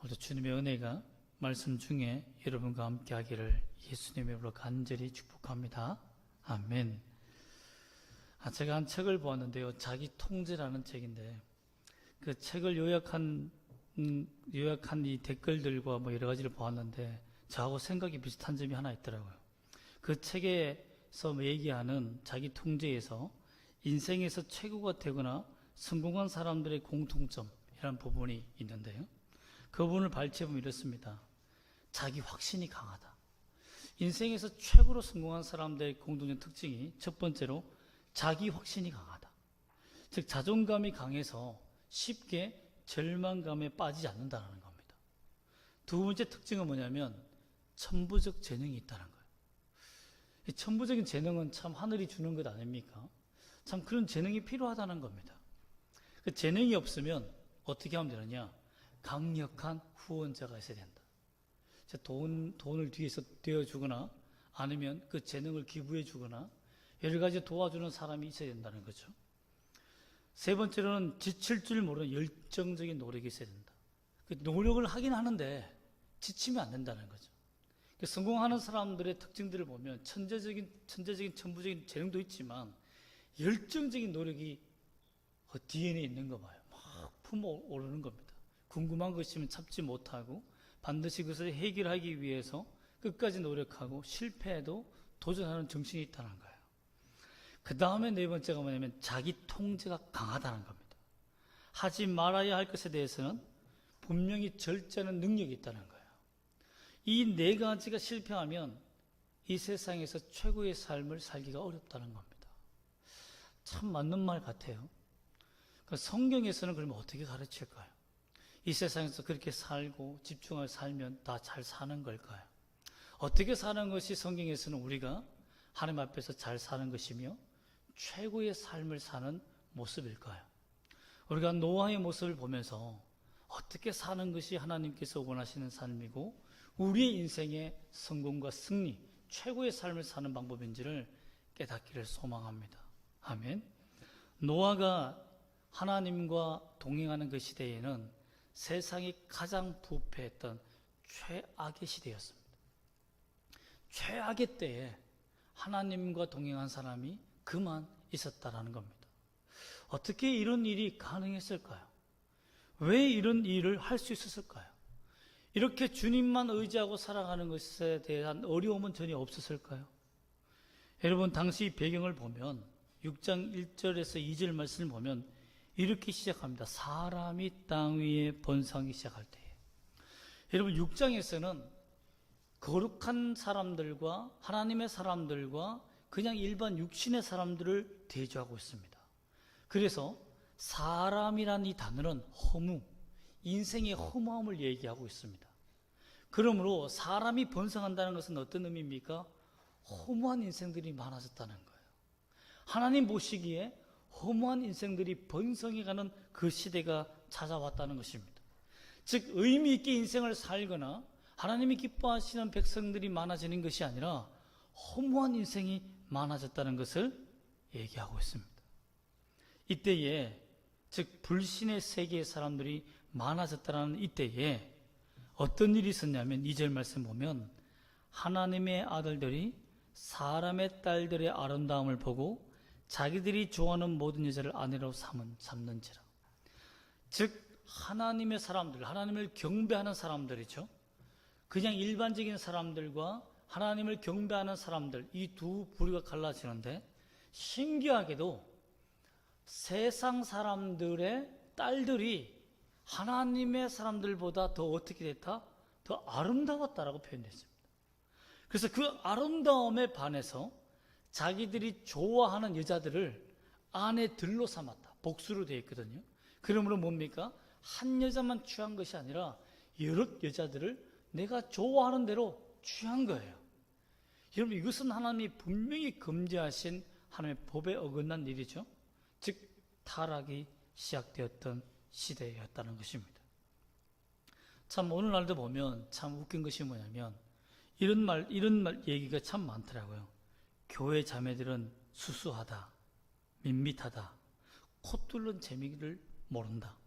오늘도 주님의 은혜가 말씀 중에 여러분과 함께 하기를 예수님의 이름으로 간절히 축복합니다. 아멘. 제가 한 책을 보았는데요. 자기 통제라는 책인데 그 책을 요약한 이 댓글들과 뭐 여러 가지를 보았는데 저하고 생각이 비슷한 점이 하나 있더라고요. 그 책에서 얘기하는 자기 통제에서 인생에서 최고가 되거나 성공한 사람들의 공통점이라는 부분이 있는데요. 그 부분을 발췌해보면 이렇습니다. 자기 확신이 강하다. 인생에서 최고로 성공한 사람들의 공통된 특징이 첫 번째로 자기 확신이 강하다. 즉 자존감이 강해서 쉽게 절망감에 빠지지 않는다는 겁니다. 두 번째 특징은 뭐냐면 천부적 재능이 있다는 거예요. 이 천부적인 재능은 참 하늘이 주는 것 아닙니까? 참 그런 재능이 필요하다는 겁니다. 그 재능이 없으면 어떻게 하면 되느냐? 강력한 후원자가 있어야 된다. 돈을 뒤에서 대어주거나 아니면 그 재능을 기부해 주거나 여러 가지 도와주는 사람이 있어야 된다는 거죠. 세 번째로는 지칠 줄 모르는 열정적인 노력이 있어야 된다. 그 노력을 하긴 하는데 지치면 안 된다는 거죠. 성공하는 사람들의 특징들을 보면 천부적인 재능도 있지만 열정적인 노력이 DNA에 있는 거 봐요. 막 품어오르는 겁니다. 궁금한 것이 있으면 참지 못하고 반드시 그것을 해결하기 위해서 끝까지 노력하고 실패해도 도전하는 정신이 있다는 거예요. 그 다음에 네 번째가 뭐냐면 자기 통제가 강하다는 겁니다. 하지 말아야 할 것에 대해서는 분명히 절제하는 능력이 있다는 거예요. 이 네 가지가 실패하면 이 세상에서 최고의 삶을 살기가 어렵다는 겁니다. 참 맞는 말 같아요. 성경에서는 그러면 어떻게 가르칠까요? 이 세상에서 그렇게 살고 집중하여 살면 다 잘 사는 걸까요? 어떻게 사는 것이 성경에서는 우리가 하나님 앞에서 잘 사는 것이며 최고의 삶을 사는 모습일까요? 우리가 노아의 모습을 보면서 어떻게 사는 것이 하나님께서 원하시는 삶이고 우리의 인생의 성공과 승리, 최고의 삶을 사는 방법인지를 깨닫기를 소망합니다. 아멘. 노아가 하나님과 동행하는 그 시대에는 세상이 가장 부패했던 최악의 시대였습니다. 최악의 때에 하나님과 동행한 사람이 그만 있었다라는 겁니다. 어떻게 이런 일이 가능했을까요? 왜 이런 일을 할 수 있었을까요? 이렇게 주님만 의지하고 살아가는 것에 대한 어려움은 전혀 없었을까요? 여러분 당시 배경을 보면 6장 1절에서 2절 말씀을 보면 이렇게 시작합니다. 사람이 땅 위에 번성하기 시작할 때. 여러분 6장에서는 거룩한 사람들과 하나님의 사람들과 그냥 일반 육신의 사람들을 대조하고 있습니다. 그래서 사람이란 이 단어는 허무, 인생의 허무함을 얘기하고 있습니다. 그러므로 사람이 번성한다는 것은 어떤 의미입니까? 허무한 인생들이 많아졌다는 거예요. 하나님 보시기에 허무한 인생들이 번성해가는 그 시대가 찾아왔다는 것입니다. 즉 의미 있게 인생을 살거나 하나님이 기뻐하시는 백성들이 많아지는 것이 아니라 허무한 인생이 많아졌다는 것을 얘기하고 있습니다. 이때에 즉 불신의 세계의 사람들이 많아졌다는 이때에 어떤 일이 있었냐면 2절 말씀 보면 하나님의 아들들이 사람의 딸들의 아름다움을 보고 자기들이 좋아하는 모든 여자를 아내로 삼는지라. 즉 하나님의 사람들, 하나님을 경배하는 사람들이죠. 그냥 일반적인 사람들과 하나님을 경배하는 사람들, 이 두 부류가 갈라지는데 신기하게도 세상 사람들의 딸들이 하나님의 사람들보다 더 어떻게 됐다? 더 아름다웠다라고 표현됐습니다. 그래서 그 아름다움에 반해서 자기들이 좋아하는 여자들을 아내들로 삼았다. 복수로 되어 있거든요. 그러므로 뭡니까? 한 여자만 취한 것이 아니라 여러 여자들을 내가 좋아하는 대로 취한 거예요. 여러분 이것은 하나님이 분명히 금지하신 하나님의 법에 어긋난 일이죠. 즉 타락이 시작되었던 시대였다는 것입니다. 참 오늘날도 보면 참 웃긴 것이 뭐냐면 이런 말 얘기가 참 많더라고요. 교회 자매들은 수수하다, 밋밋하다, 코 뚫는 재미를 모른다.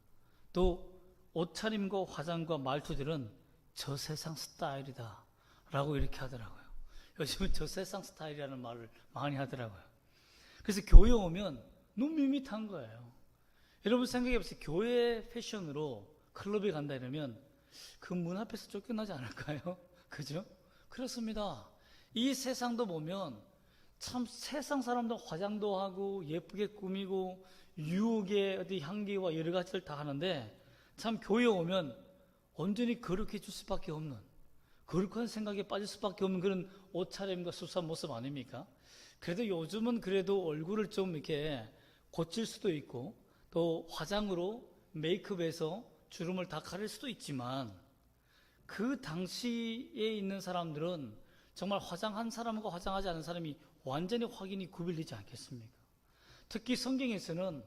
또 옷차림과 화장과 말투들은 저 세상 스타일이다 라고 이렇게 하더라고요. 요즘은 저 세상 스타일이라는 말을 많이 하더라고요. 그래서 교회 오면 너무 밋밋한 거예요. 여러분 생각해보세요. 교회 패션으로 클럽에 간다 이러면 그 문 앞에서 쫓겨나지 않을까요? 그죠? 그렇습니다. 이 세상도 보면 참 세상 사람도 화장도 하고 예쁘게 꾸미고 유혹의 어디 향기와 여러 가지를 다 하는데 참 교회 오면 온전히 거룩해질 수밖에 없는, 거룩한 생각에 빠질 수밖에 없는 그런 옷차림과 수수한 모습 아닙니까? 그래도 요즘은 그래도 얼굴을 좀 이렇게 고칠 수도 있고 또 화장으로 메이크업해서 주름을 다 가릴 수도 있지만 그 당시에 있는 사람들은 정말 화장한 사람과 화장하지 않은 사람이 완전히 확연히 구별되지 않겠습니까? 특히 성경에서는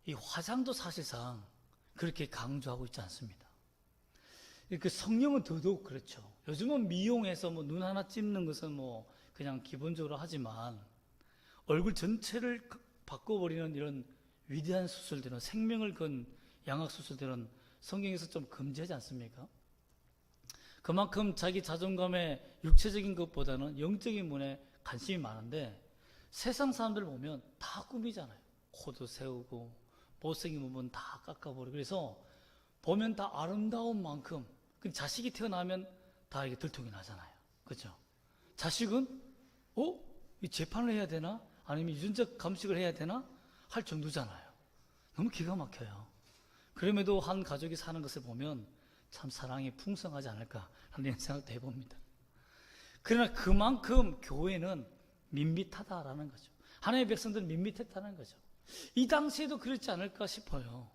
이 화장도 사실상 그렇게 강조하고 있지 않습니다. 그 성령은 더더욱 그렇죠. 요즘은 미용해서 뭐 눈 하나 찝는 것은 뭐 그냥 기본적으로 하지만 얼굴 전체를 바꿔버리는 이런 위대한 수술들은, 생명을 건 양악 수술들은 성경에서 좀 금지하지 않습니까? 그만큼 자기 자존감의 육체적인 것보다는 영적인 면에 관심이 많은데 세상 사람들 보면 다 꾸미잖아요. 코도 세우고 못생긴 부분 다 깎아버리고 그래서 보면 다 아름다운 만큼 자식이 태어나면 다 이게 들통이 나잖아요. 그렇죠? 자식은 이 재판을 해야 되나? 아니면 유전적 감식을 해야 되나? 할 정도잖아요. 너무 기가 막혀요. 그럼에도 한 가족이 사는 것을 보면 참 사랑이 풍성하지 않을까 하는 생각도 해봅니다. 그러나 그만큼 교회는 밋밋하다라는 거죠. 하나님의 백성들은 밋밋했다는 거죠. 이 당시에도 그렇지 않을까 싶어요.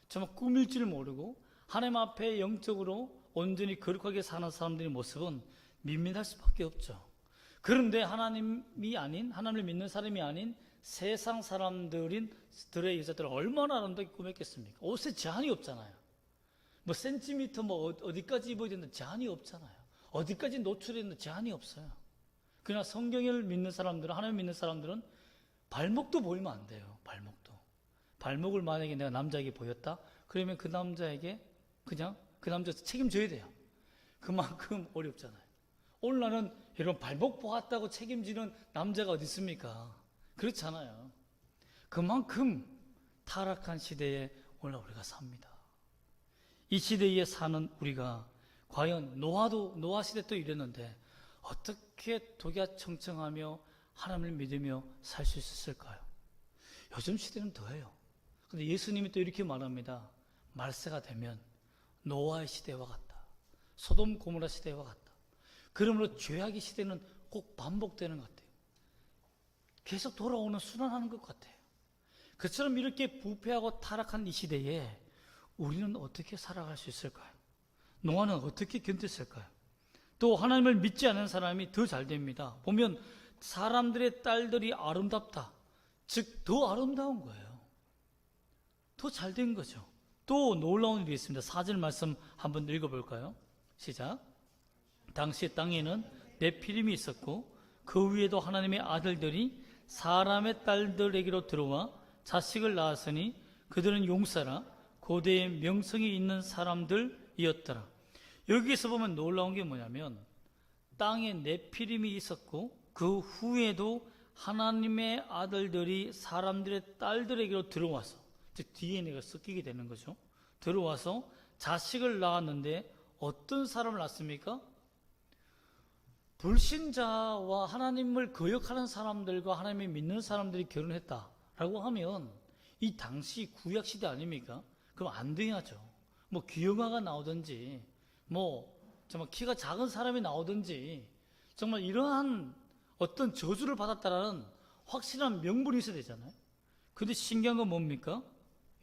정말 꾸밀 줄 모르고 하나님 앞에 영적으로 온전히 거룩하게 사는 사람들의 모습은 밋밋할 수밖에 없죠. 그런데 하나님을 믿는 사람이 아닌 세상 사람들의 여자들은 얼마나 아름답게 꾸몄겠습니까? 옷에 제한이 없잖아요. 뭐 센티미터 어디까지 입어야 되는 제한이 없잖아요. 어디까지 노출해야 되는 제한이 없어요. 그러나 성경을 믿는 사람들은, 하나님 믿는 사람들은 발목도 보이면 안 돼요. 발목을 만약에 내가 남자에게 보였다? 그러면 그 남자에게 그냥 그 남자 책임져야 돼요. 그만큼 어렵잖아요. 오늘날은 여러분 발목 보았다고 책임지는 남자가 어디 있습니까? 그렇잖아요. 그만큼 타락한 시대에 오늘 우리가 삽니다. 이 시대에 사는 우리가 과연 노아 시대 또 이랬는데 어떻게 독야청청하며 하나님을 믿으며 살 수 있었을까요? 요즘 시대는 더해요. 근데 예수님이 또 이렇게 말합니다. 말세가 되면 노아의 시대와 같다. 소돔 고모라 시대와 같다. 그러므로 죄악의 시대는 꼭 반복되는 것 같아요. 계속 돌아오는 순환하는 것 같아요. 그처럼 이렇게 부패하고 타락한 이 시대에 우리는 어떻게 살아갈 수 있을까요? 노아는 어떻게 견뎠을까요? 또 하나님을 믿지 않는 사람이 더 잘 됩니다. 보면 사람들의 딸들이 아름답다. 즉 더 아름다운 거예요. 더 잘 된 거죠. 또 놀라운 일이 있습니다. 4절 말씀 한번 읽어볼까요? 시작. 당시 땅에는 네피림이 있었고 그 위에도 하나님의 아들들이 사람의 딸들에게로 들어와 자식을 낳았으니 그들은 용사라 고대의 명성이 있는 사람들이었더라. 여기에서 보면 놀라운 게 뭐냐면 땅에 네피림이 있었고 그 후에도 하나님의 아들들이 사람들의 딸들에게로 들어와서, 즉 DNA가 섞이게 되는 거죠. 들어와서 자식을 낳았는데 어떤 사람을 낳습니까? 불신자와 하나님을 거역하는 사람들과 하나님을 믿는 사람들이 결혼했다라고 하면 이 당시 구약시대 아닙니까? 그럼 안 돼야죠. 뭐 귀영아가 나오든지 정말 키가 작은 사람이 나오든지 정말 이러한 어떤 저주를 받았다라는 확실한 명분이 있어야 되잖아요. 근데 신기한 건 뭡니까?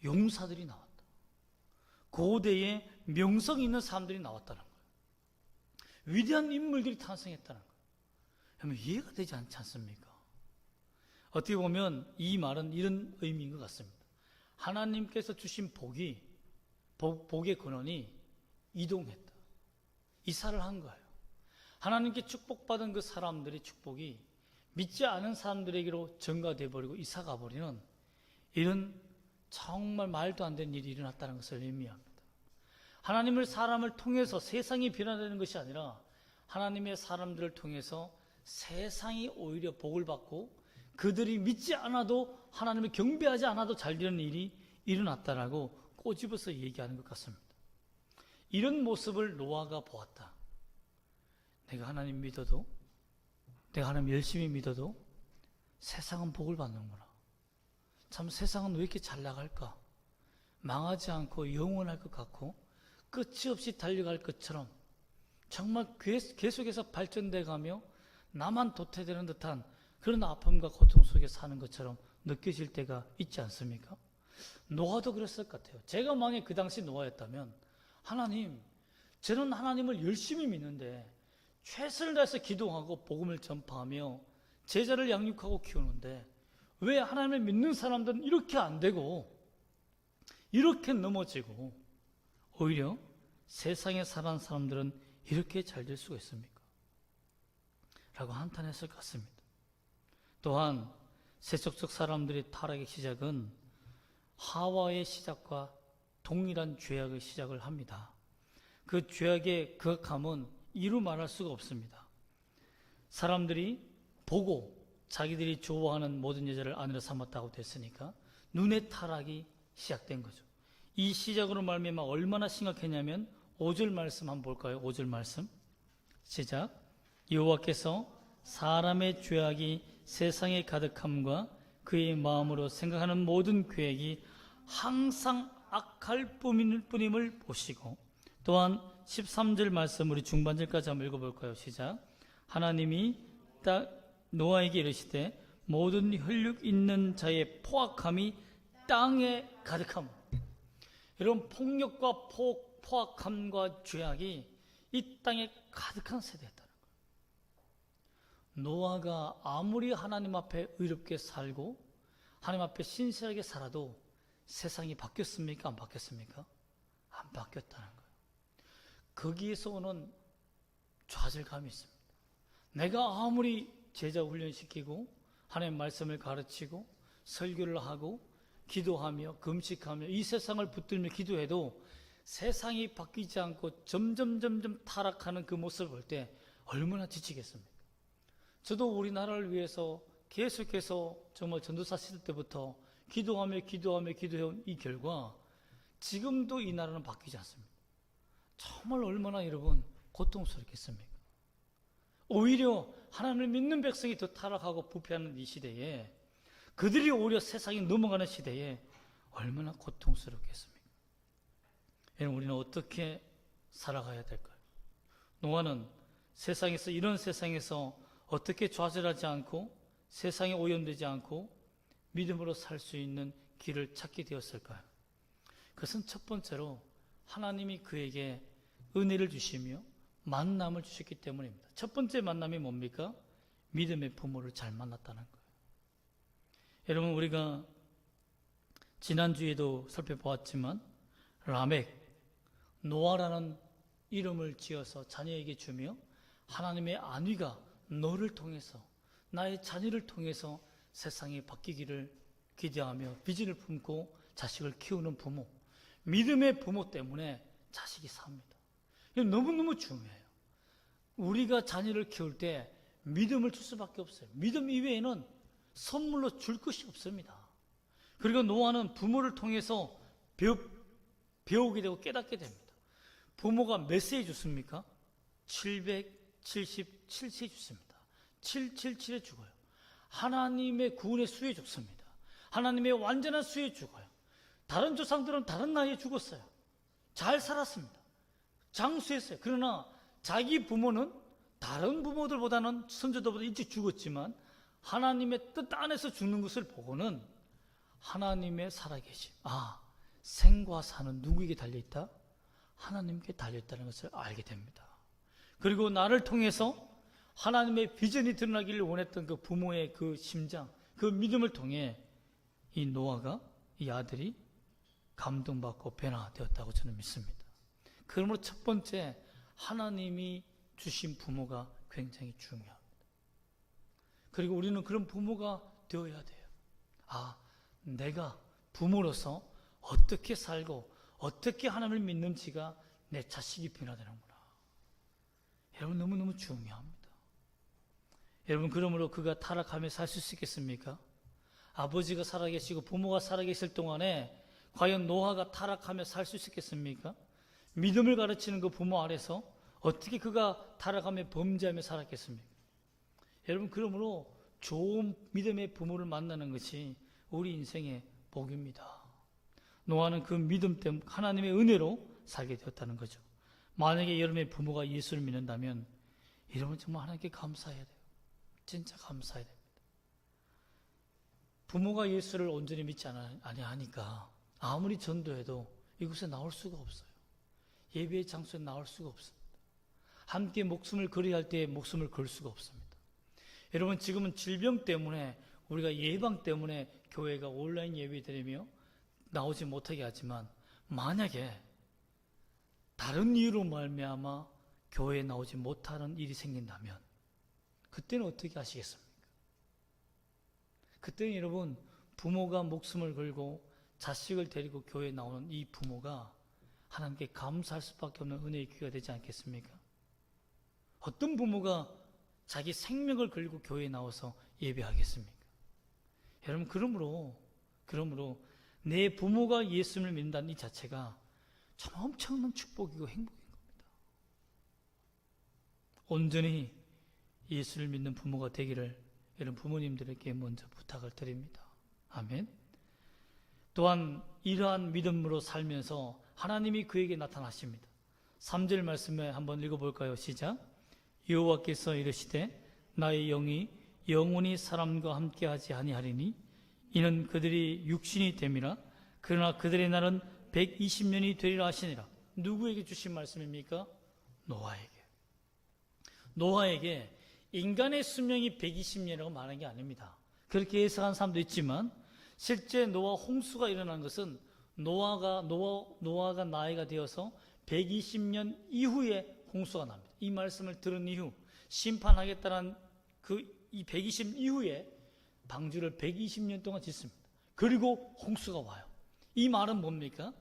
용사들이 나왔다. 고대에 명성이 있는 사람들이 나왔다는 거예요. 위대한 인물들이 탄생했다는 거예요. 여러분 이해가 되지 않지 않습니까? 어떻게 보면 이 말은 이런 의미인 것 같습니다. 하나님께서 주신 복의 근원이 이동했다. 이사를 한 거예요. 하나님께 축복받은 그 사람들의 축복이 믿지 않은 사람들에게로 전가돼 버리고 이사가 버리는 이런 정말 말도 안 되는 일이 일어났다는 것을 의미합니다. 하나님을 사람을 통해서 세상이 변화되는 것이 아니라 하나님의 사람들을 통해서 세상이 오히려 복을 받고 그들이 믿지 않아도 하나님을 경배하지 않아도 잘 되는 일이 일어났다라고 꼬집어서 얘기하는 것 같습니다. 이런 모습을 노아가 보았다. 내가 하나님 믿어도, 내가 하나님 열심히 믿어도 세상은 복을 받는구나. 참 세상은 왜 이렇게 잘 나갈까? 망하지 않고 영원할 것 같고 끝이 없이 달려갈 것처럼 정말 계속해서 발전돼 가며 나만 도태되는 듯한 그런 아픔과 고통 속에 사는 것처럼 느껴질 때가 있지 않습니까? 노아도 그랬을 것 같아요. 제가 만약에 그 당시 노아였다면 하나님, 저는 하나님을 열심히 믿는데 최선을 다해서 기도하고 복음을 전파하며 제자를 양육하고 키우는데 왜 하나님을 믿는 사람들은 이렇게 안 되고 이렇게 넘어지고 오히려 세상에 살아온 사람들은 이렇게 잘 될 수가 있습니까? 라고 한탄했을 것 같습니다. 또한 세속적 사람들의 타락의 시작은 하와의 시작과 동일한 죄악의 시작을 합니다. 그 죄악의 극악함은 이루 말할 수가 없습니다. 사람들이 보고 자기들이 좋아하는 모든 여자를 아내로 삼았다고 됐으니까 눈의 타락이 시작된 거죠. 이 시작으로 말미암아 얼마나 심각했냐면 5절 말씀 한번 볼까요? 5절 말씀 시작. 여호와께서 사람의 죄악이 세상에 가득함과 그의 마음으로 생각하는 모든 계획이 항상 악할 뿐임을 보시고, 또한 13절 말씀 우리 중반절까지 한번 읽어볼까요? 시작. 하나님이 노아에게 이르시되 모든 혈육 있는 자의 포악함이 땅에 가득함. 이런 폭력과 포악함과 죄악이 이 땅에 가득한 세대였다는 거예요. 노아가 아무리 하나님 앞에 의롭게 살고 하나님 앞에 신실하게 살아도 세상이 바뀌었습니까? 안 바뀌었습니까? 안 바뀌었다는 거예요. 거기에서 오는 좌절감이 있습니다. 내가 아무리 제자 훈련시키고 하나님의 말씀을 가르치고 설교를 하고 기도하며 금식하며 이 세상을 붙들며 기도해도 세상이 바뀌지 않고 점점 타락하는 그 모습을 볼 때 얼마나 지치겠습니까? 저도 우리나라를 위해서 계속해서 정말 전도사 시대 때부터 기도해온 이 결과 지금도 이 나라는 바뀌지 않습니다. 정말 얼마나 여러분 고통스럽겠습니까? 오히려 하나님을 믿는 백성이 더 타락하고 부패하는 이 시대에 그들이 오히려 세상에 넘어가는 시대에 얼마나 고통스럽겠습니까? 여러분, 우리는 어떻게 살아가야 될까요? 노아는 이런 세상에서 어떻게 좌절하지 않고 세상에 오염되지 않고 믿음으로 살 수 있는 길을 찾게 되었을까요? 그것은 첫 번째로 하나님이 그에게 은혜를 주시며 만남을 주셨기 때문입니다. 첫 번째 만남이 뭡니까? 믿음의 부모를 잘 만났다는 거예요. 여러분, 우리가 지난주에도 살펴보았지만 라멕, 노아라는 이름을 지어서 자녀에게 주며 하나님의 안위가 너를 통해서 나의 자녀를 통해서 세상이 바뀌기를 기대하며 비전을 품고 자식을 키우는 부모, 믿음의 부모 때문에 자식이 삽니다. 이거 너무너무 중요해요. 우리가 자녀를 키울 때 믿음을 줄 수밖에 없어요. 믿음 이외에는 선물로 줄 것이 없습니다. 그리고 노아는 부모를 통해서 배우게 되고 깨닫게 됩니다. 부모가 몇 세에 죽습니까? 777세에 죽습니다. 777에 죽어요. 하나님의 구원의 수에 죽습니다. 하나님의 완전한 수에 죽어요. 다른 조상들은 다른 나이에 죽었어요. 잘 살았습니다. 장수했어요. 그러나 자기 부모는 다른 부모들보다는 선조들보다 일찍 죽었지만 하나님의 뜻 안에서 죽는 것을 보고는 하나님의 살아계심, 생과 사는 누구에게 달려있다? 하나님께 달려있다는 것을 알게 됩니다. 그리고 나를 통해서 하나님의 비전이 드러나기를 원했던 그 부모의 그 심장, 그 믿음을 통해 이 노아가, 이 아들이 감동받고 변화되었다고 저는 믿습니다. 그러므로 첫 번째, 하나님이 주신 부모가 굉장히 중요합니다. 그리고 우리는 그런 부모가 되어야 돼요. 내가 부모로서 어떻게 살고 어떻게 하나님을 믿는지가 내 자식이 변화되는구나. 여러분, 너무너무 중요합니다. 여러분, 그러므로 그가 타락하며 살 수 있겠습니까? 아버지가 살아계시고 부모가 살아계실 동안에 과연 노아가 타락하며 살 수 있겠습니까? 믿음을 가르치는 그 부모 아래서 어떻게 그가 타락하며 범죄하며 살았겠습니까? 여러분, 그러므로 좋은 믿음의 부모를 만나는 것이 우리 인생의 복입니다. 노아는 그 믿음 때문에 하나님의 은혜로 살게 되었다는 거죠. 만약에 여러분의 부모가 예수를 믿는다면 여러분 정말 하나님께 감사해야 돼요. 진짜 감사해야 됩니다. 부모가 예수를 온전히 믿지 아니하니까 아무리 전도해도 이곳에 나올 수가 없어요. 예배의 장소에 나올 수가 없습니다. 함께 목숨을 걸어야 할 때 목숨을 걸 수가 없습니다. 여러분, 지금은 질병 때문에 우리가 예방 때문에 교회가 온라인 예배 드리며 나오지 못하게 하지만 만약에 다른 이유로 말미암아 교회에 나오지 못하는 일이 생긴다면 그때는 어떻게 하시겠습니까? 그때는 여러분, 부모가 목숨을 걸고 자식을 데리고 교회에 나오는 이 부모가 하나님께 감사할 수밖에 없는 은혜의 기회가 되지 않겠습니까? 어떤 부모가 자기 생명을 걸고 교회에 나와서 예배하겠습니까? 여러분, 그러므로 내 부모가 예수를 믿는다는 이 자체가 참 엄청난 축복이고 행복인 겁니다. 온전히 예수를 믿는 부모가 되기를 여러분 부모님들에게 먼저 부탁을 드립니다. 아멘. 또한 이러한 믿음으로 살면서 하나님이 그에게 나타나십니다. 3절 말씀에 한번 읽어볼까요? 시작. 여호와께서 이르시되 나의 영이 영원히 사람과 함께하지 아니하리니 이는 그들이 육신이 됨이라. 그러나 그들의 날은 120년이 되리라 하시니라. 누구에게 주신 말씀입니까? 노아에게 인간의 수명이 120년이라고 말하는 게 아닙니다. 그렇게 해석한 사람도 있지만 실제 노아 홍수가 일어난 것은 노아가 나이가 되어서 120년 이후에 홍수가 납니다. 이 말씀을 들은 이후 심판하겠다는 이 120 이후에 방주를 120년 동안 짓습니다. 그리고 홍수가 와요. 이 말은 뭡니까?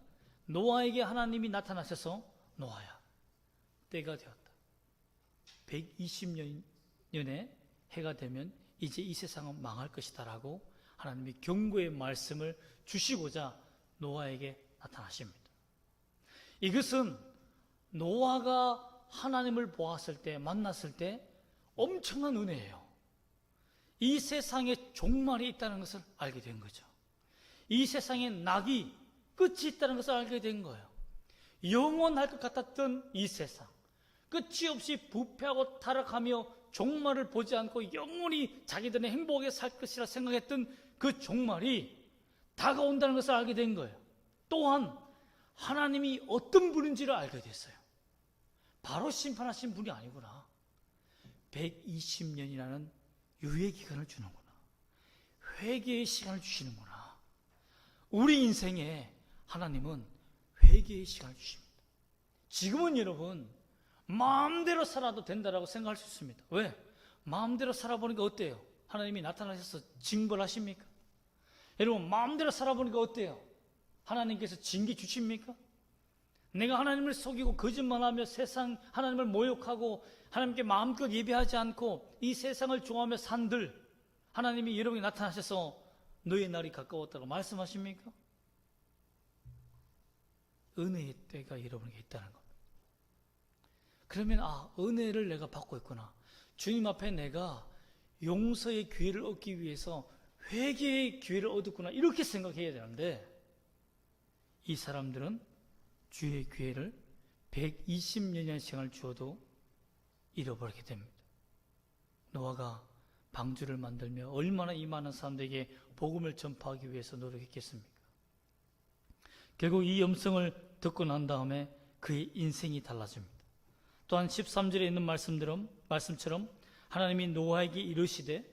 노아에게 하나님이 나타나셔서 노아야, 때가 되었다. 120년에 해가 되면 이제 이 세상은 망할 것이다 라고 하나님이 경고의 말씀을 주시고자 노아에게 나타나십니다. 이것은 노아가 하나님을 보았을 때, 만났을 때 엄청난 은혜예요. 이 세상에 종말이 있다는 것을 알게 된 거죠. 이 세상에 낙이 끝이 있다는 것을 알게 된 거예요. 영원할 것 같았던 이 세상, 끝이 없이 부패하고 타락하며 종말을 보지 않고 영원히 자기들의 행복하게 살 것이라 생각했던 그 종말이 다가온다는 것을 알게 된 거예요. 또한 하나님이 어떤 분인지를 알게 됐어요. 바로 심판하신 분이 아니구나. 120년이라는 유예 기간을 주는구나. 회개의 시간을 주시는구나. 우리 인생에 하나님은 회개의 시간을 주십니다. 지금은 여러분 마음대로 살아도 된다라고 생각할 수 있습니다. 왜? 마음대로 살아보니까 어때요? 하나님이 나타나셔서 징벌하십니까? 여러분, 마음대로 살아보니까 어때요? 하나님께서 징계 주십니까? 내가 하나님을 속이고 거짓말하며 세상 하나님을 모욕하고 하나님께 마음껏 예배하지 않고 이 세상을 좋아하며 산들, 하나님이 여러분이 나타나셔서 너의 날이 가까웠다고 말씀하십니까? 은혜의 때가 여러분에게 있다는 겁니다. 그러면 은혜를 내가 받고 있구나. 주님 앞에 내가 용서의 기회를 얻기 위해서 회개의 기회를 얻었구나. 이렇게 생각해야 되는데 이 사람들은 주의 기회를 120년의 시간을 주어도 잃어버리게 됩니다. 노아가 방주를 만들며 얼마나 이 많은 사람들에게 복음을 전파하기 위해서 노력했겠습니까? 결국 이 음성을 듣고 난 다음에 그의 인생이 달라집니다. 또한 13절에 있는 말씀처럼 하나님이 노아에게 이르시되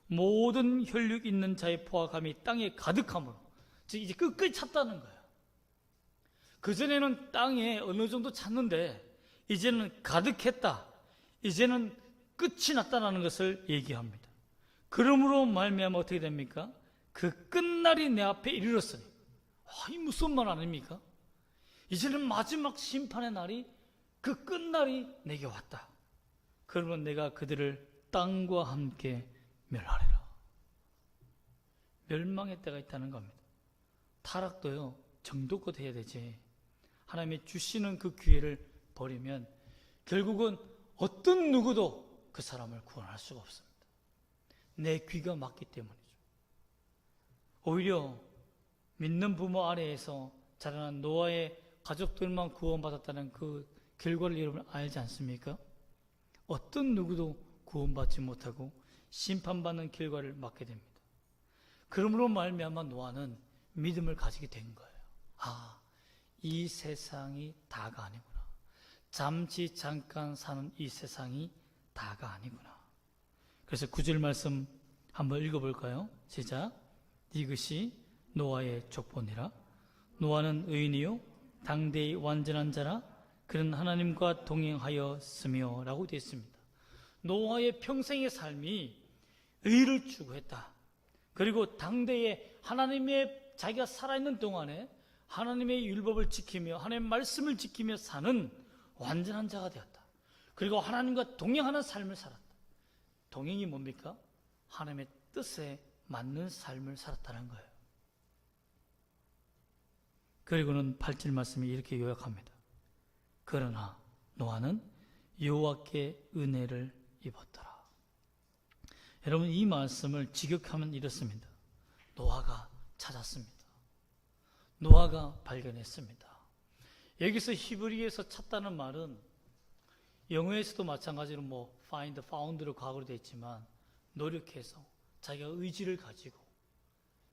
모든 혈육 있는 자의 포악함이 땅에 가득함으로, 즉 이제 끝까지 찼다는 거예요. 그전에는 땅에 어느 정도 찼는데 이제는 가득했다. 이제는 끝이 났다는 것을 얘기합니다. 그러므로 말미암아 어떻게 됩니까? 그 끝날이 내 앞에 이르렀으니. 이 무슨 말 아닙니까? 이제는 마지막 심판의 날이, 그 끝날이 내게 왔다. 그러면 내가 그들을 땅과 함께 멸하리라. 멸망의 때가 있다는 겁니다. 타락도요, 정도껏 해야 되지. 하나님이 주시는 그 기회를 버리면 결국은 어떤 누구도 그 사람을 구원할 수가 없습니다. 내 귀가 막기 때문이죠. 오히려 믿는 부모 아래에서 자라난 노아의 가족들만 구원받았다는 그 결과를 여러분 알지 않습니까? 어떤 누구도 구원받지 못하고 심판받는 결과를 맞게 됩니다. 그러므로 말미암아 노아는 믿음을 가지게 된 거예요. 아, 이 세상이 다가 아니구나. 잠깐 사는 이 세상이 다가 아니구나. 그래서 9절 말씀 한번 읽어볼까요? 시작. 이것이 노아의 족보니라. 노아는 의인이요 당대의 완전한 자라. 그는 하나님과 동행하였으며 라고 되어 있습니다. 노아의 평생의 삶이 의를 추구했다. 그리고 당대에 하나님의 자기가 살아있는 동안에 하나님의 율법을 지키며 하나님의 말씀을 지키며 사는 완전한 자가 되었다. 그리고 하나님과 동행하는 삶을 살았다. 동행이 뭡니까? 하나님의 뜻에 맞는 삶을 살았다는 거예요. 그리고는 8절 말씀이 이렇게 요약합니다. 그러나 노아는 여호와께 은혜를 입었더라. 여러분, 이 말씀을 직역하면 이렇습니다. 노아가 찾았습니다. 노아가 발견했습니다. 여기서 히브리어에서 찾다는 말은 영어에서도 마찬가지로 find, found로 과거로 되어 있지만 노력해서 자기가 의지를 가지고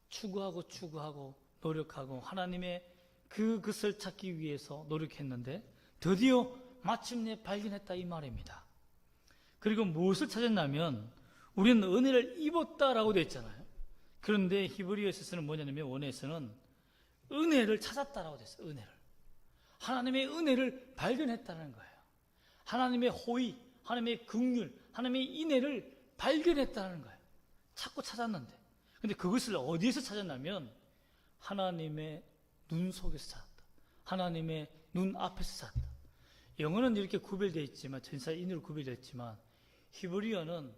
추구하고 노력하고 하나님의 그것을 찾기 위해서 노력했는데 드디어 마침내 발견했다 이 말입니다. 그리고 무엇을 찾았냐면 우리는 은혜를 입었다라고 되어 있잖아요. 그런데 히브리어에서는 뭐냐면 원어에서는 은혜를 찾았다라고 되어 있어요. 은혜를. 하나님의 은혜를 발견했다는 거예요. 하나님의 호의, 하나님의 긍휼, 하나님의 인애를 발견했다는 거예요. 찾고 찾았는데. 근데 그것을 어디에서 찾았냐면 하나님의 눈 속에서 찾았다. 하나님의 눈 앞에서 찾았다. 영어는 이렇게 구별되어 있지만 전사인으로 구별되어 있지만 히브리어는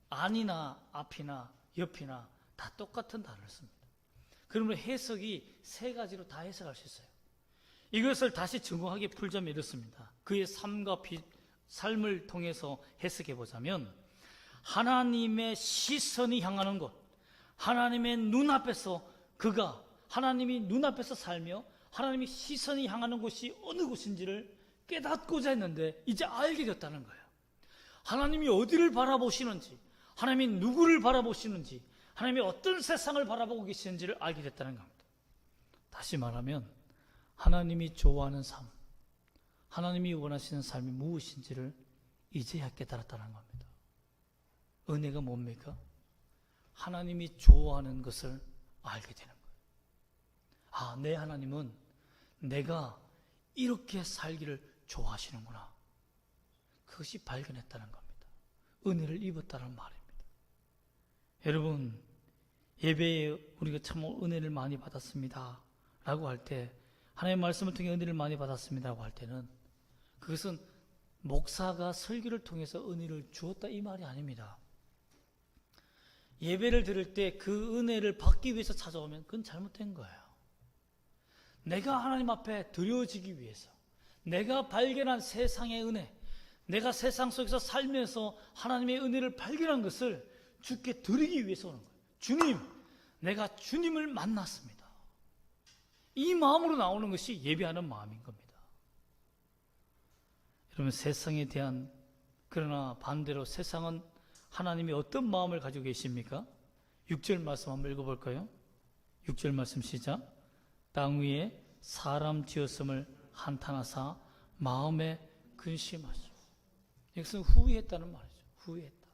안이나 앞이나 옆이나 다 똑같은 단어를 씁니다. 그러면 해석이 세 가지로 다 해석할 수 있어요. 이것을 다시 정확하게 풀자면 이렇습니다. 그의 삶을 통해서 해석해 보자면 하나님의 시선이 향하는 곳, 하나님의 눈앞에서 그가 하나님이 눈앞에서 살며 하나님의 시선이 향하는 곳이 어느 곳인지를 깨닫고자 했는데 이제 알게 됐다는 거예요. 하나님이 어디를 바라보시는지, 하나님이 누구를 바라보시는지, 하나님이 어떤 세상을 바라보고 계시는지를 알게 됐다는 겁니다. 다시 말하면 하나님이 좋아하는 삶, 하나님이 원하시는 삶이 무엇인지를 이제야 깨달았다는 겁니다. 은혜가 뭡니까? 하나님이 좋아하는 것을 알게 되는 거예요. 아, 내 하나님은 내가 이렇게 살기를 좋아하시는구나. 그것이 발견했다는 겁니다. 은혜를 입었다는 말입니다. 여러분, 예배에 우리가 참 은혜를 많이 받았습니다 라고 할 때, 하나님의 말씀을 통해 은혜를 많이 받았습니다 라고 할 때는 그것은 목사가 설교를 통해서 은혜를 주었다 이 말이 아닙니다. 예배를 드릴 때 그 은혜를 받기 위해서 찾아오면 그건 잘못된 거예요. 내가 하나님 앞에 드려지기 위해서, 내가 발견한 세상의 은혜, 내가 세상 속에서 살면서 하나님의 은혜를 발견한 것을 주께 드리기 위해서 오는 거예요. 주님, 내가 주님을 만났습니다. 이 마음으로 나오는 것이 예배하는 마음인 겁니다. 여러분, 세상에 대한, 그러나 반대로 세상은 하나님이 어떤 마음을 가지고 계십니까? 6절 말씀 한번 읽어볼까요? 6절 말씀 시작. 땅 위에 사람 지었음을 한탄하사 마음에 근심하시오. 여기서 후회했다는 말이죠. 후회했다.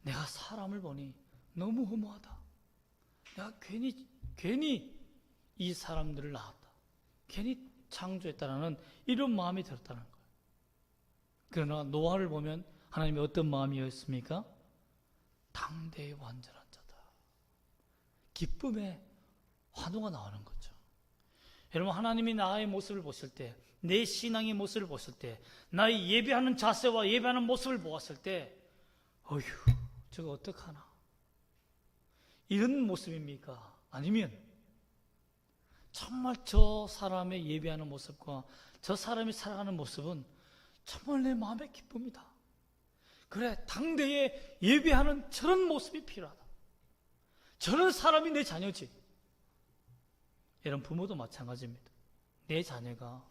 내가 사람을 보니 너무 허무하다. 내가 괜히 이 사람들을 낳았다. 괜히 창조했다라는 이런 마음이 들었다는 거예요. 그러나 노아를 보면 하나님이 어떤 마음이었습니까? 당대의 완전한 자다. 기쁨의 환호가 나오는 거죠. 여러분, 하나님이 나의 모습을 보실 때, 내 신앙의 모습을 보실 때, 나의 예배하는 자세와 예배하는 모습을 보았을 때, 어휴, 저거 어떡하나? 이런 모습입니까? 아니면 정말 저 사람의 예배하는 모습과 저 사람이 살아가는 모습은 정말 내 마음에 기쁩니다. 그래, 당대에 예배하는 저런 모습이 필요하다. 저런 사람이 내 자녀지. 이런 부모도 마찬가지입니다. 내 자녀가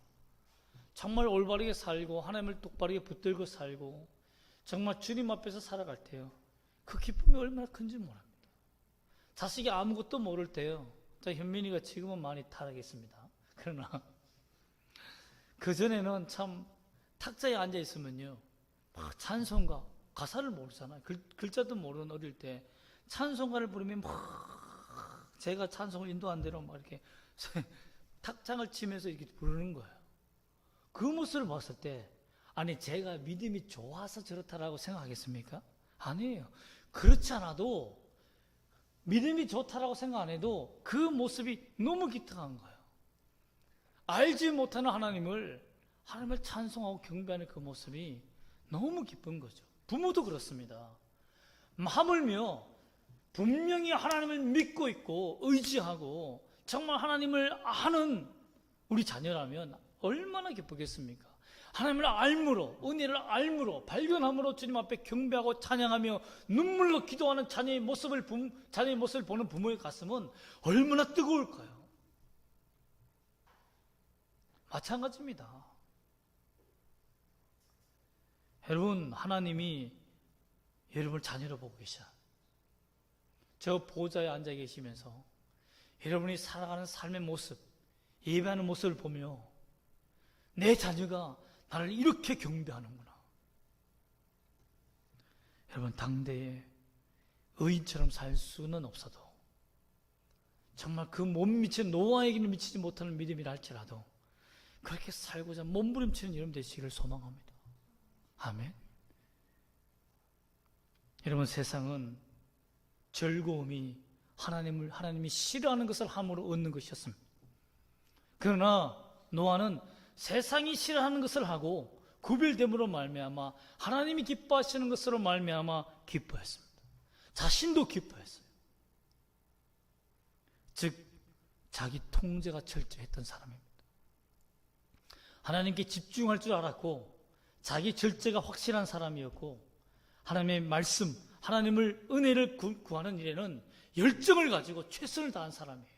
정말 올바르게 살고 하나님을 똑바르게 붙들고 살고 정말 주님 앞에서 살아갈 때요, 그 기쁨이 얼마나 큰지 모릅니다. 자식이 아무것도 모를 때요, 현민이가 지금은 많이 타락했습니다. 그러나 그전에는 참 탁자에 앉아 있으면요, 막 찬송가, 가사를 모르잖아요. 글자도 모르는 어릴 때 찬송가를 부르면 막 제가 찬송을 인도한 대로 막 이렇게 탁장을 치면서 이렇게 부르는 거예요. 그 모습을 봤을 때, 아니 제가 믿음이 좋아서 저렇다라고 생각하겠습니까? 아니에요. 그렇지 않아도, 믿음이 좋다라고 생각 안 해도 그 모습이 너무 기특한 거예요. 알지 못하는 하나님을 찬송하고 경배하는 그 모습이 너무 기쁜 거죠. 부모도 그렇습니다. 하물며 분명히 하나님을 믿고 있고 의지하고 정말 하나님을 아는 우리 자녀라면 얼마나 기쁘겠습니까? 하나님을 알므로, 은혜를 알므로, 발견함으로 주님 앞에 경배하고 찬양하며 눈물로 기도하는 자녀의 모습을 보는 부모의 가슴은 얼마나 뜨거울까요? 마찬가지입니다. 여러분, 하나님이 여러분을 자녀로 보고 계셔. 저 보좌에 앉아 계시면서 여러분이 살아가는 삶의 모습, 예배하는 모습을 보며 내 자녀가 나를 이렇게 경배하는구나. 여러분, 당대에 의인처럼 살 수는 없어도 정말 그 못 미치는, 노아에게는 미치지 못하는 믿음이라 할지라도 그렇게 살고자 몸부림치는 여러분 되시기를 소망합니다. 아멘. 여러분, 세상은 즐거움이 하나님이 싫어하는 것을 함으로 얻는 것이었습니다. 그러나 노아는 세상이 싫어하는 것을 하고 구별됨으로 말미암아 하나님이 기뻐하시는 것으로 말미암아 기뻐했습니다. 자신도 기뻐했어요. 즉 자기 통제가 철저했던 사람입니다. 하나님께 집중할 줄 알았고 자기 절제가 확실한 사람이었고 하나님의 말씀, 하나님을 은혜를 구하는 일에는 열정을 가지고 최선을 다한 사람이에요.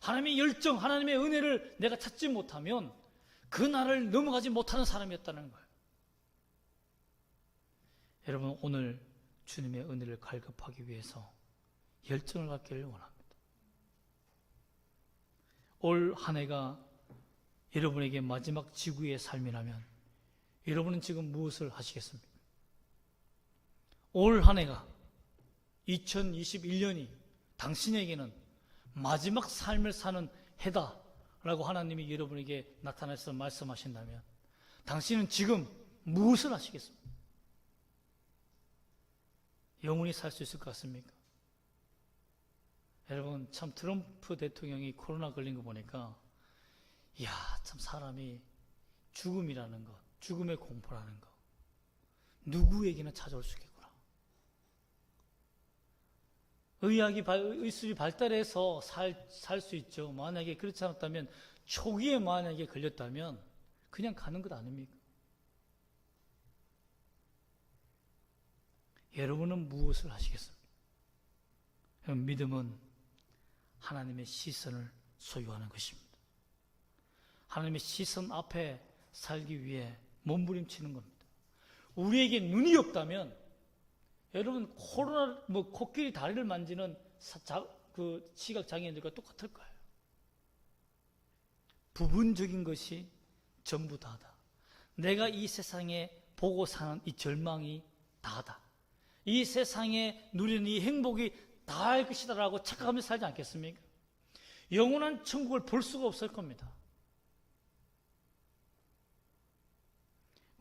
하나님의 열정, 하나님의 은혜를 내가 찾지 못하면 그 날을 넘어가지 못하는 사람이었다는 거예요. 여러분, 오늘 주님의 은혜를 갈급하기 위해서 열정을 갖기를 원합니다. 올 한 해가 여러분에게 마지막 지구의 삶이라면 여러분은 지금 무엇을 하시겠습니까? 올 한 해가 2021년이 당신에게는 마지막 삶을 사는 해다라고 하나님이 여러분에게 나타나서 말씀하신다면 당신은 지금 무엇을 하시겠습니까? 영원히 살 수 있을 것 같습니까? 여러분, 참 트럼프 대통령이 코로나 걸린 거 보니까 이야, 참 사람이 죽음이라는 것, 죽음의 공포라는 것 누구에게나 찾아올 수 있겠구나. 의술이 발달해서 살 수 있죠. 만약에 그렇지 않았다면, 초기에 만약에 걸렸다면 그냥 가는 것 아닙니까? 여러분은 무엇을 하시겠습니까? 여러분, 믿음은 하나님의 시선을 소유하는 것입니다. 하나님의 시선 앞에 살기 위해 몸부림치는 겁니다. 우리에게 눈이 없다면, 여러분, 코끼리 다리를 만지는 그 시각장애인들과 똑같을 거예요. 부분적인 것이 전부 다다. 내가 이 세상에 보고 사는 이 절망이 다다. 이 세상에 누리는 이 행복이 다할 것이다라고 착각하면서 살지 않겠습니까? 영원한 천국을 볼 수가 없을 겁니다.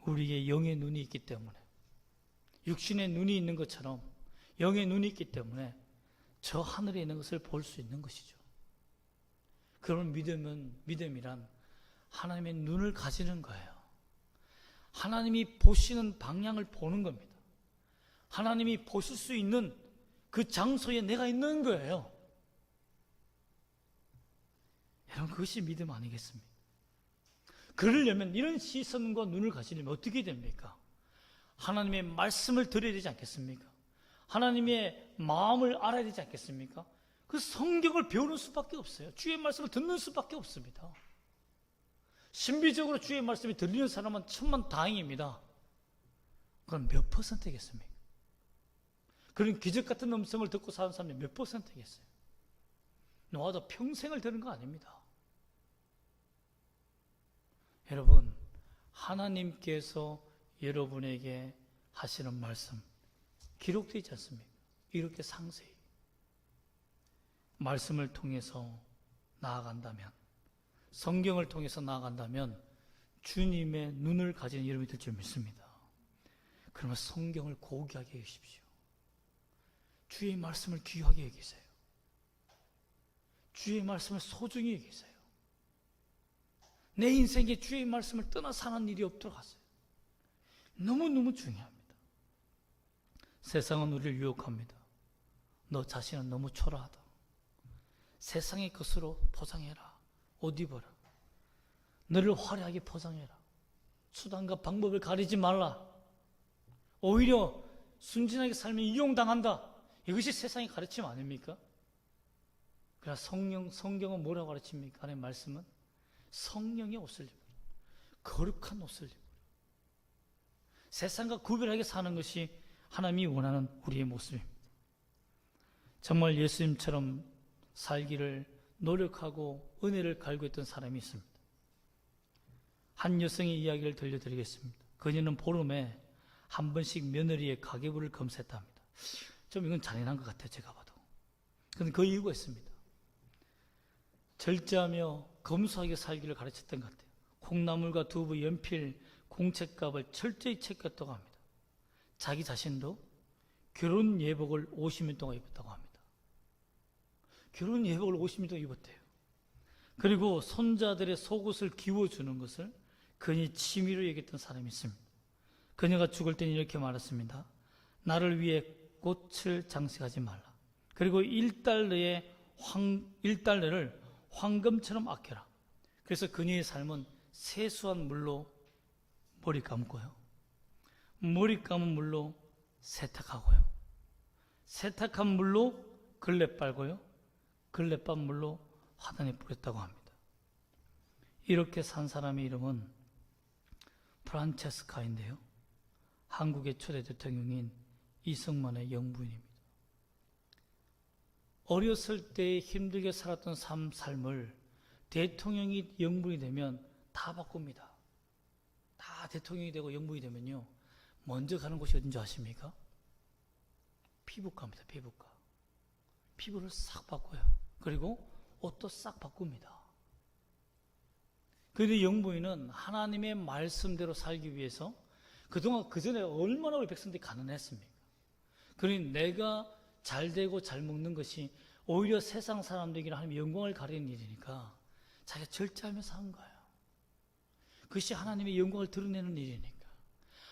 우리에게 영의 눈이 있기 때문에, 육신의 눈이 있는 것처럼 영의 눈이 있기 때문에 저 하늘에 있는 것을 볼 수 있는 것이죠. 그런 믿음이란 하나님의 눈을 가지는 거예요. 하나님이 보시는 방향을 보는 겁니다. 하나님이 보실 수 있는 그 장소에 내가 있는 거예요. 여러분, 그것이 믿음 아니겠습니까? 그러려면 이런 시선과 눈을 가지려면 어떻게 됩니까? 하나님의 말씀을 들어야 되지 않겠습니까? 하나님의 마음을 알아야 되지 않겠습니까? 그 성경을 배우는 수밖에 없어요. 주의 말씀을 듣는 수밖에 없습니다. 신비적으로 주의 말씀이 들리는 사람은 천만다행입니다. 그건 몇 퍼센트겠습니까? 그런 기적 같은 음성을 듣고 사는 사람이 몇 퍼센트겠어요? 노아도 평생을 들은 거 아닙니다. 여러분, 하나님께서 여러분에게 하시는 말씀 기록되어 있지 않습니까? 이렇게 상세히 말씀을 통해서 나아간다면, 성경을 통해서 나아간다면 주님의 눈을 가진 여러분이 될 줄 믿습니다. 그러면 성경을 고귀하게 여기십시오. 주의 말씀을 귀하게 여기세요. 주의 말씀을 소중히 여기세요. 내 인생에 주의 말씀을 떠나 사는 일이 없도록 하세요. 너무너무 중요합니다. 세상은 우리를 유혹합니다. 너 자신은 너무 초라하다. 세상의 것으로 포장해라. 옷 입어라. 너를 화려하게 포장해라. 수단과 방법을 가리지 말라. 오히려 순진하게 살면 이용당한다. 이것이 세상의 가르침 아닙니까? 그러나 성경은 뭐라고 가르칩니까? 하나님의 말씀은 성령의 옷을 입어라. 거룩한 옷을 입어라. 세상과 구별하게 사는 것이 하나님이 원하는 우리의 모습입니다. 정말 예수님처럼 살기를 노력하고 은혜를 갈구했던 사람이 있습니다. 한 여성의 이야기를 들려드리겠습니다. 그녀는 보름에 한 번씩 며느리의 가계부를 검사했답니다. 좀 이건 잔인한 것 같아요, 제가 봐도. 그런데 그 이유가 있습니다. 절제하며 검소하게 살기를 가르쳤던 것 같아요. 콩나물과 두부, 연필, 공책값을 철저히 체크했다고 합니다. 자기 자신도 결혼 예복을 50년 동안 입었다고 합니다. 결혼 예복을 50년 동안 입었대요. 그리고 손자들의 속옷을 기워주는 것을 그녀의 취미로 여겼던 사람이 있습니다. 그녀가 죽을 때는 이렇게 말했습니다. 나를 위해 꽃을 장식하지 말라. 그리고 1달러를 황금처럼 아껴라. 그래서 그녀의 삶은 세수한 물로 머리 감고요. 머리 감은 물로 세탁하고요. 세탁한 물로 걸레 빨고요. 걸레 빤 물로 화단에 뿌렸다고 합니다. 이렇게 산 사람의 이름은 프란체스카인데요. 한국의 초대 대통령인 이승만의 영부인입니다. 어렸을 때 힘들게 살았던 삶을 대통령이 영부인이 되면 다 바꿉니다. 다 대통령이 되고 영부인이 되면요, 먼저 가는 곳이 어딘지 아십니까? 피부과입니다. 피부과. 피부를 싹 바꿔요. 그리고 옷도 싹 바꿉니다. 그런데 영부인은 하나님의 말씀대로 살기 위해서 그동안 그 전에 얼마나 우리 백성들이 가난했습니까? 그러니 내가 잘 되고 잘 먹는 것이 오히려 세상 사람들에게는 하나님의 영광을 가리는 일이니까 자기가 절제하며 산 거예요. 그것이 하나님의 영광을 드러내는 일이니까.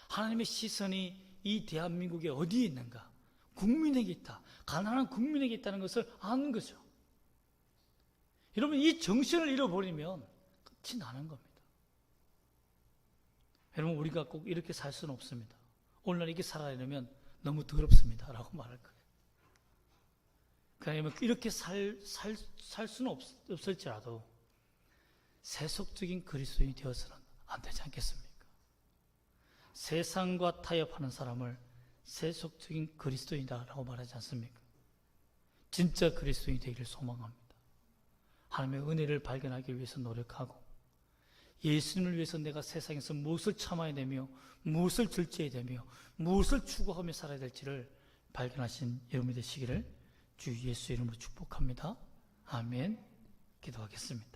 하나님의 시선이 이 대한민국에 어디에 있는가? 국민에게 있다. 가난한 국민에게 있다는 것을 아는 거죠. 여러분, 이 정신을 잃어버리면 끝이 나는 겁니다. 여러분, 우리가 꼭 이렇게 살 수는 없습니다. 오늘날 이렇게 살아내려면 너무 더럽습니다 라고 말할 거예요. 그러면 이렇게 살 수는 없을지라도 세속적인 그리스도인이 되어서는 안 되지 않겠습니까? 세상과 타협하는 사람을 세속적인 그리스도인이라고 말하지 않습니까? 진짜 그리스도인이 되기를 소망합니다. 하나님의 은혜를 발견하기 위해서 노력하고 예수님을 위해서 내가 세상에서 무엇을 참아야 되며 무엇을 절제해야 되며 무엇을 추구하며 살아야 될지를 발견하신 여러분이 되시기를 주 예수 이름으로 축복합니다. 아멘. 기도하겠습니다.